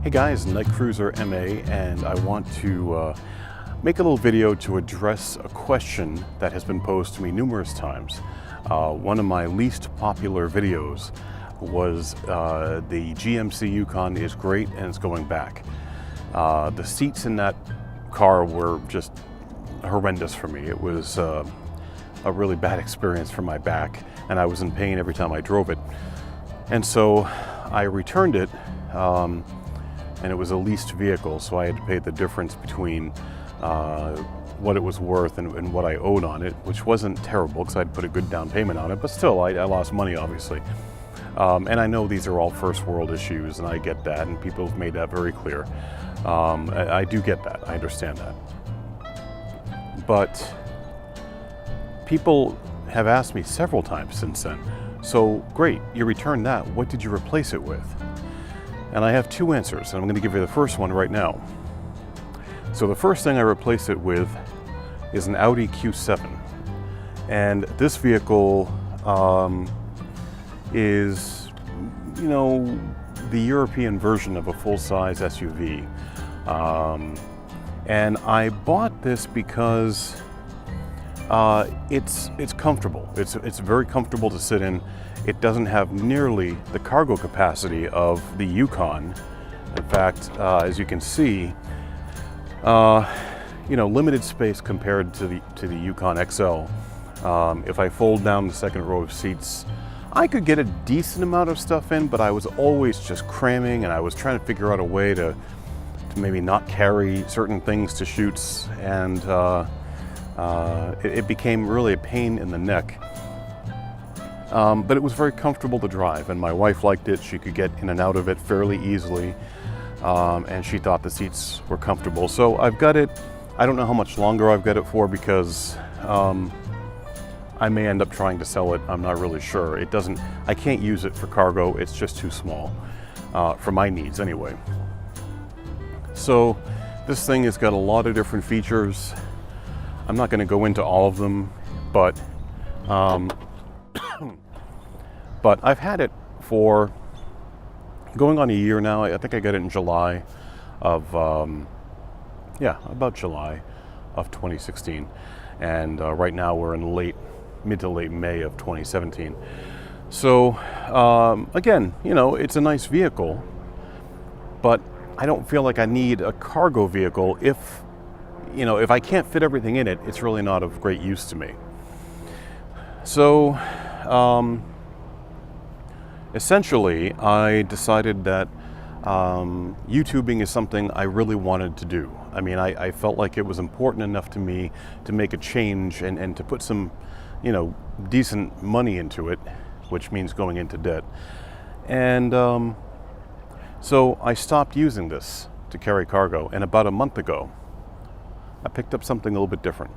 Hey guys, NightcruiserMA, and I want to make a little video to address a question that has been posed to me numerous times. One of my least popular videos was the GMC Yukon is great and it's going back. The seats in that car were just horrendous for me. It was a really bad experience for my back, and I was in pain every time I drove it. And so I returned it, and it was a leased vehicle, so I had to pay the difference between what it was worth and what I owed on it, which wasn't terrible because I'd put a good down payment on it, but still I lost money, obviously. And I know these are all first world issues, and I get that, and people have made that very clear. I do get that, I understand that. But people have asked me several times since then, so great, you returned that, what did you replace it with? And I have two answers, and I'm going to give you the first one right now. So the first thing I replaced it with is an Audi Q7. And this vehicle is, you know, the European version of a full-size SUV. And I bought this because it's comfortable. It's very comfortable to sit in. It doesn't have nearly the cargo capacity of the Yukon. In fact, as you can see, you know, limited space compared to the Yukon XL. If I fold down the second row of seats, I could get a decent amount of stuff in, but I was always just cramming, and I was trying to figure out a way to maybe not carry certain things to shoots, and it became really a pain in the neck. But it was very comfortable to drive, and my wife liked it. She could get in and out of it fairly easily, and she thought the seats were comfortable. So I've got it. I don't know how much longer I've got it for, because I may end up trying to sell it. I'm not really sure. I can't use it for cargo. It's just too small for my needs anyway. So this thing has got a lot of different features. I'm not going to go into all of them, but but I've had it for going on a year now. I think I got it in July of, about July of 2016. And right now we're in mid to late May of 2017. So again, you know, it's a nice vehicle, but I don't feel like I need a cargo vehicle if I can't fit everything in it. It's really not of great use to me. So essentially, I decided that YouTubing is something I really wanted to do. I mean, I felt like it was important enough to me to make a change and to put some, decent money into it, which means going into debt. And so I stopped using this to carry cargo, and about a month ago, I picked up something a little bit different.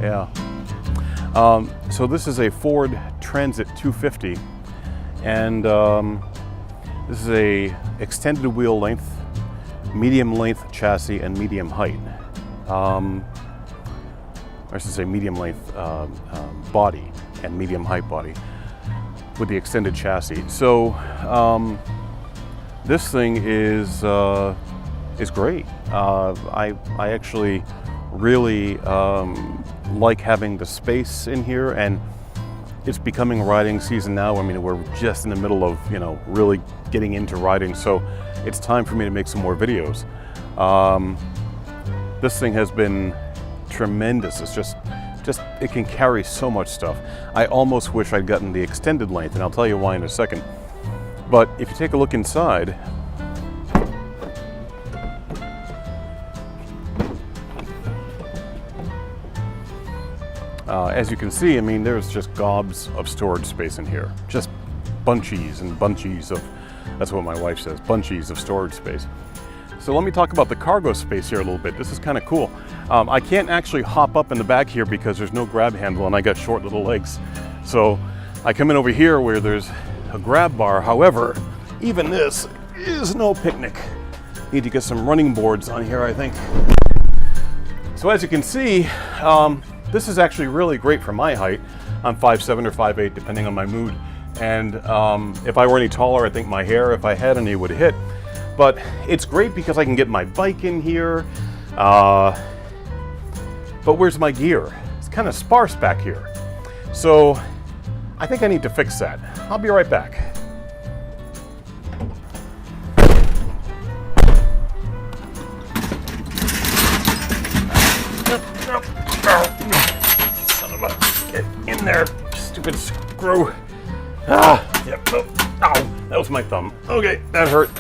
Yeah. So this is a Ford Transit 250, and this is a extended wheel length, medium length chassis, and medium height. I should say medium length body and medium height body with the extended chassis. So this thing is great. I actually really like having the space in here, and it's becoming riding season now. I mean, we're just in the middle of, really getting into riding, so it's time for me to make some more videos. This thing has been tremendous. It's just it can carry so much stuff. I almost wish I'd gotten the extended length, and I'll tell you why in a second. But if you take a look inside, as you can see, I mean, there's just gobs of storage space in here. Just bunchies and bunchies of, that's what my wife says, bunchies of storage space. So let me talk about the cargo space here a little bit. This is kind of cool. I can't actually hop up in the back here because there's no grab handle, and I got short little legs. So I come in over here where there's a grab bar. However, even this is no picnic. Need to get some running boards on here, I think. So as you can see, this is actually really great for my height. I'm 5'7" or 5'8", depending on my mood. And if I were any taller, I think my hair, if I had any, would hit. But it's great because I can get my bike in here. But where's my gear? It's kind of sparse back here. So I think I need to fix that. I'll be right back. Son of a, get in there, stupid screw. Yep. Oh, ow, that was my thumb. Okay, that hurt.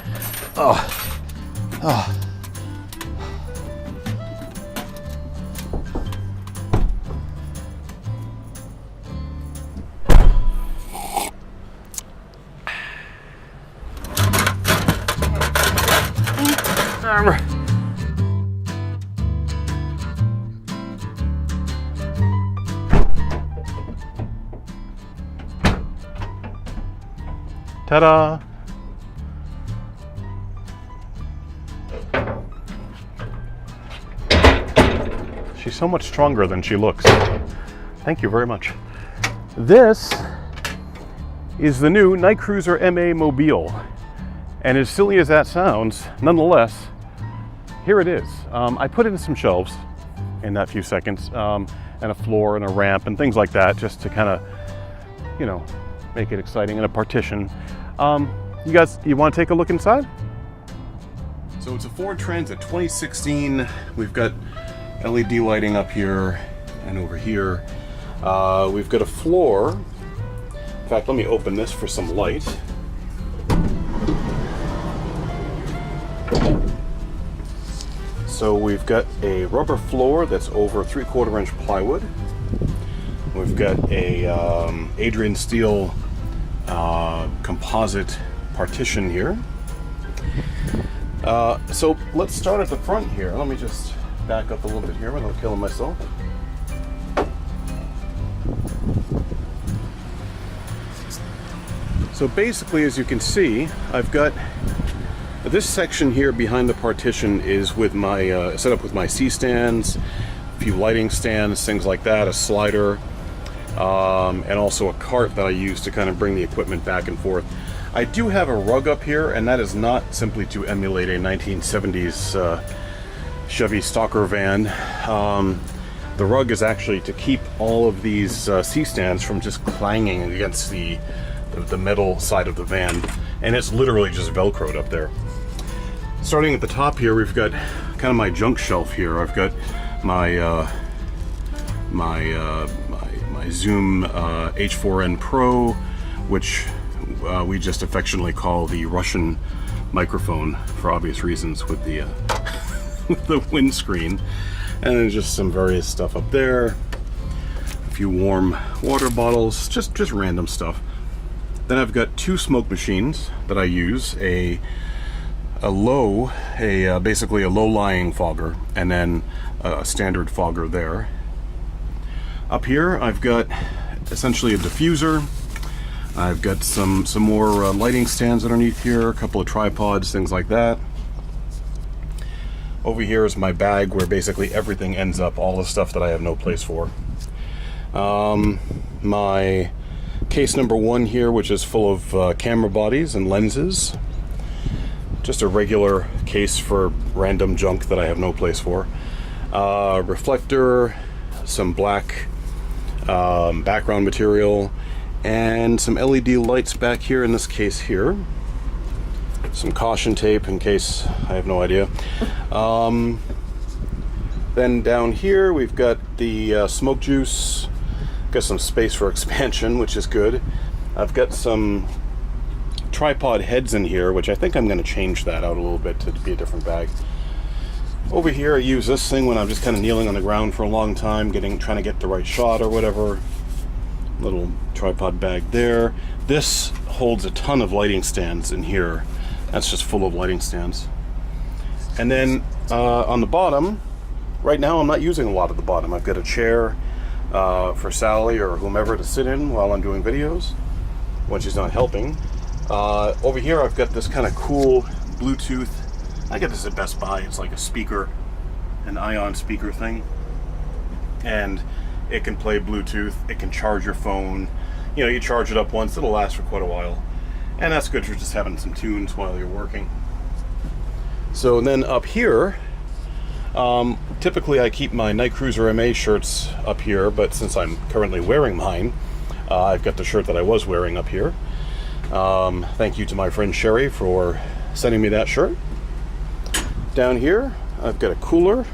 Ta-da! She's so much stronger than she looks. Thank you very much. This is the new NightcruiserMA Mobile. And as silly as that sounds, nonetheless, here it is. I put in some shelves in that few seconds, and a floor and a ramp and things like that, just to kind of, you know, make it exciting, and a partition. You guys, you want to take a look inside? So it's a Ford Transit 2016. We've got LED lighting up here and over here. We've got a floor. In fact, let me open this for some light. So we've got a rubber floor that's over 3/4 inch plywood. We've got a Adrian steel composite partition here. So let's start at the front here. Let me just back up a little bit here without killing myself. So basically, as you can see, I've got this section here behind the partition is with my set up with my C-stands, a few lighting stands, things like that, a slider, and also a cart that I use to kind of bring the equipment back and forth. I do have a rug up here, and that is not simply to emulate a 1970s Chevy Stalker van. The rug is actually to keep all of these C-stands from just clanging against the metal side of the van, and it's literally just Velcroed up there. Starting at the top here, we've got kind of my junk shelf here. I've got my my Zoom H4n Pro, which we just affectionately call the Russian microphone for obvious reasons with the with the windscreen, and then just some various stuff up there. A few warm water bottles, just random stuff. Then I've got two smoke machines that I use, basically a low-lying fogger, and then a standard fogger there. Up here I've got essentially a diffuser. I've got some more lighting stands underneath here, a couple of tripods, things like that. Over here is my bag where basically everything ends up, all the stuff that I have no place for. My case number 1 here, which is full of camera bodies and lenses. Just a regular case for random junk that I have no place for. Reflector, some black background material, and some LED lights back here in this case here. Some caution tape in case I have no idea. Then down here we've got the smoke juice. Got some space for expansion, which is good. I've got some tripod heads in here, which I think I'm going to change that out a little bit to be a different bag. Over here I use this thing when I'm just kind of kneeling on the ground for a long time, trying to get the right shot or whatever. Little tripod bag there. This holds a ton of lighting stands in here. That's just full of lighting stands. And then on the bottom, right now I'm not using a lot of the bottom. I've got a chair for Sally or whomever to sit in while I'm doing videos when she's not helping. Over here I've got this kind of cool Bluetooth. I got this at Best Buy. It's like a speaker, an ion speaker thing. And It can play Bluetooth, it can charge your phone. You know, you charge it up once, it'll last for quite a while. And that's good for just having some tunes while you're working. So then up here, typically I keep my NightcruiserMA shirts up here, but since I'm currently wearing mine, I've got the shirt that I was wearing up here. Thank you to my friend Sherry for sending me that shirt. Down here, I've got a cooler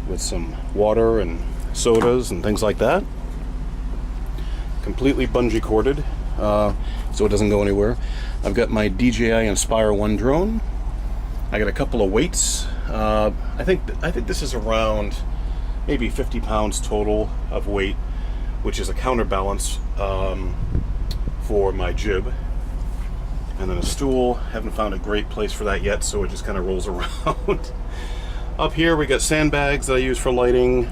with some water and sodas and things like that. Completely bungee corded, so it doesn't go anywhere. I've got my DJI Inspire 1 drone. I got a couple of weights. I think this is around maybe 50 pounds total of weight, which is a counterbalance for my jib. And then a stool. Haven't found a great place for that yet, so it just kind of rolls around. Up here we got sandbags that I use for lighting.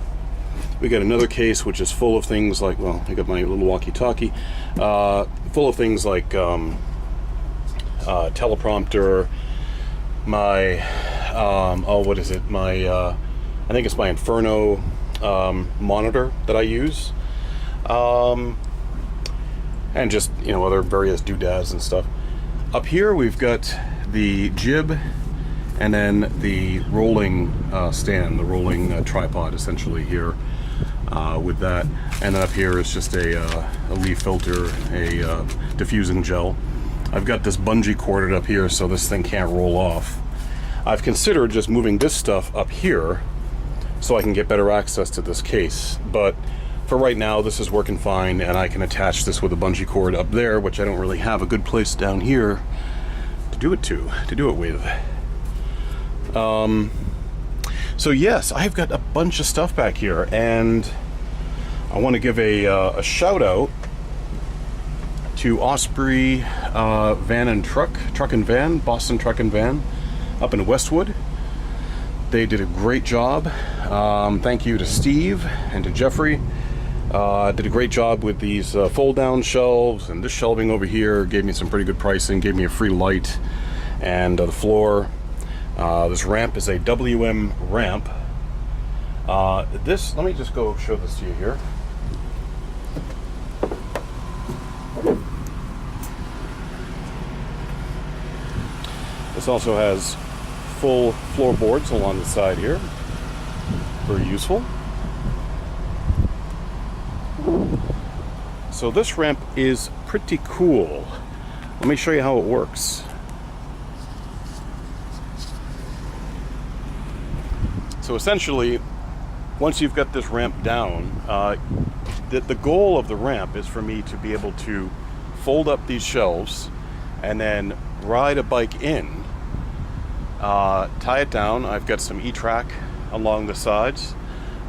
We got another case which is full of things like, well, I got my little walkie-talkie, full of things like teleprompter, my, what is it? My, I think it's my Inferno monitor that I use, and just, you know, other various doodads and stuff. Up here we've got the jib, and then the rolling stand, the rolling tripod essentially here with that. And then up here is just a leaf filter, a diffusing gel. I've got this bungee corded up here so this thing can't roll off. I've considered just moving this stuff up here so I can get better access to this case. But for right now, this is working fine, and I can attach this with a bungee cord up there, which I don't really have a good place down here to do it with. So yes, I've got a bunch of stuff back here, and I want to give a shout out to Osprey Van and Truck and Van, Boston Truck and Van, up in Westwood. They did a great job. Thank you to Steve and to Jeffrey. Did a great job with these fold-down shelves, and this shelving over here gave me some pretty good pricing, gave me a free light, and the floor. This ramp is a WM ramp. Let me just go show this to you here. This also has full floorboards along the side here. Very useful. So this ramp is pretty cool. Let me show you how it works. So essentially, once you've got this ramp down, the goal of the ramp is for me to be able to fold up these shelves and then ride a bike in, tie it down. I've got some E-track along the sides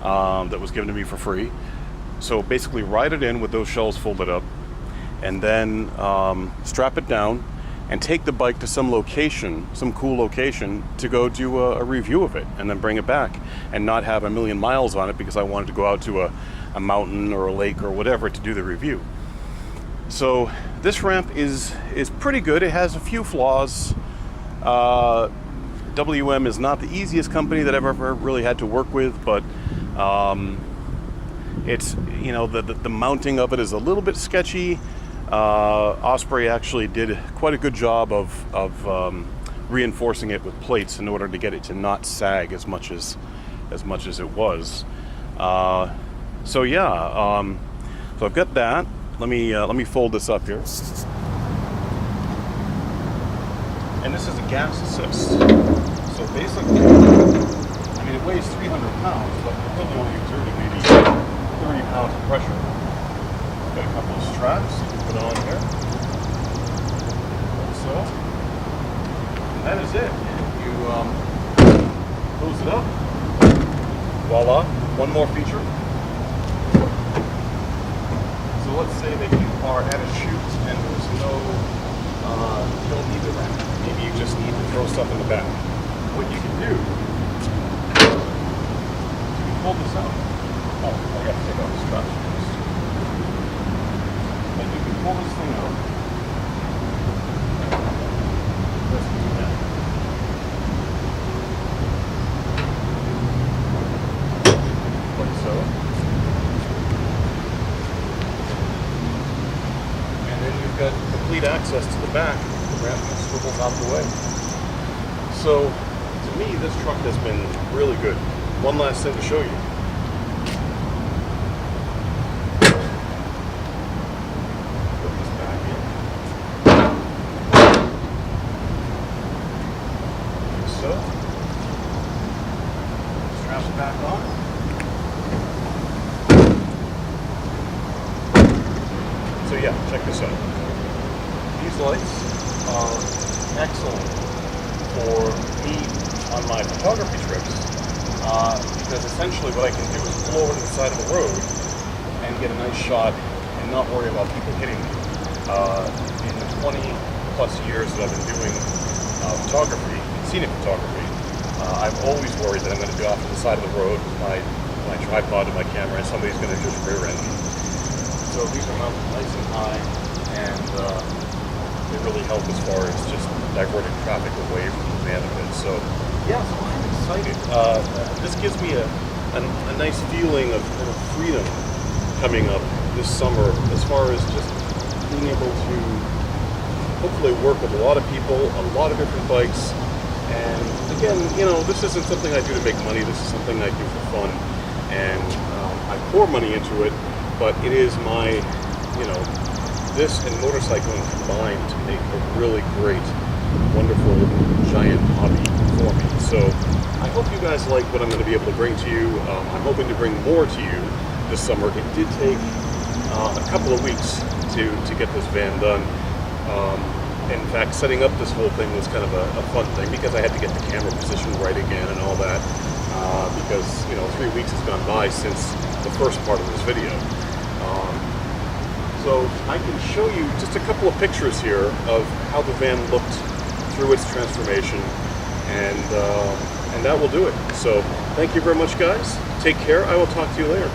that was given to me for free. So basically ride it in with those shelves folded up, and then strap it down and take the bike to some location, some cool location, to go do a review of it, and then bring it back, and not have a million miles on it because I wanted to go out to a mountain or a lake or whatever to do the review. So this ramp is pretty good. It has a few flaws. WM is not the easiest company that I've ever really had to work with, but it's, you know, the mounting of it is a little bit sketchy. Osprey actually did quite a good job of reinforcing it with plates in order to get it to not sag as much as it was. So yeah, so I've got that. Let me fold this up here. And this is a gas assist. So basically, I mean, it weighs 300 pounds, but we're really only exerting maybe 30 pounds of pressure. Got a couple of straps you can put on here, like so. And that is it. You close it up. Voila, one more feature. So let's say that you are at a shoot and there's no, you don't need the ramp. Maybe you just need to throw stuff in the back. What you can do, you can pull this out. Oh, I gotta take out the straps first. And you can pull this thing out. Let's do that. Like so. access to the back, the ramp swivels out the way. So, to me, this truck has been really good. One last thing to show you. Put this back in. Like so. Straps back on. So yeah, check this out. These lights are excellent for me on my photography trips, because essentially what I can do is pull over to the side of the road and get a nice shot and not worry about people hitting me. In the 20 plus years that I've been doing photography, scenic photography, I've always worried that I'm going to be off to the side of the road with my tripod and my camera and somebody's going to just rear end me. So these are mounted nice and high, and they really help as far as just diverting traffic away from the van a bit. So yeah, so I'm excited. This gives me a nice feeling of kind of freedom coming up this summer, as far as just being able to hopefully work with a lot of people, a lot of different bikes. And again, you know, this isn't something I do to make money. This is something I do for fun, and I pour money into it. But it is my, you know, this and motorcycling combined to make a really great, wonderful, giant hobby for me. So I hope you guys like what I'm going to be able to bring to you. I'm hoping to bring more to you this summer. It did take a couple of weeks to get this van done. In fact, setting up this whole thing was kind of a fun thing, because I had to get the camera position right again and all that, because, you know, 3 weeks has gone by since the first part of this video. So I can show you just a couple of pictures here of how the van looked through its transformation, and that will do it. So thank you very much, guys. Take care. I will talk to you later.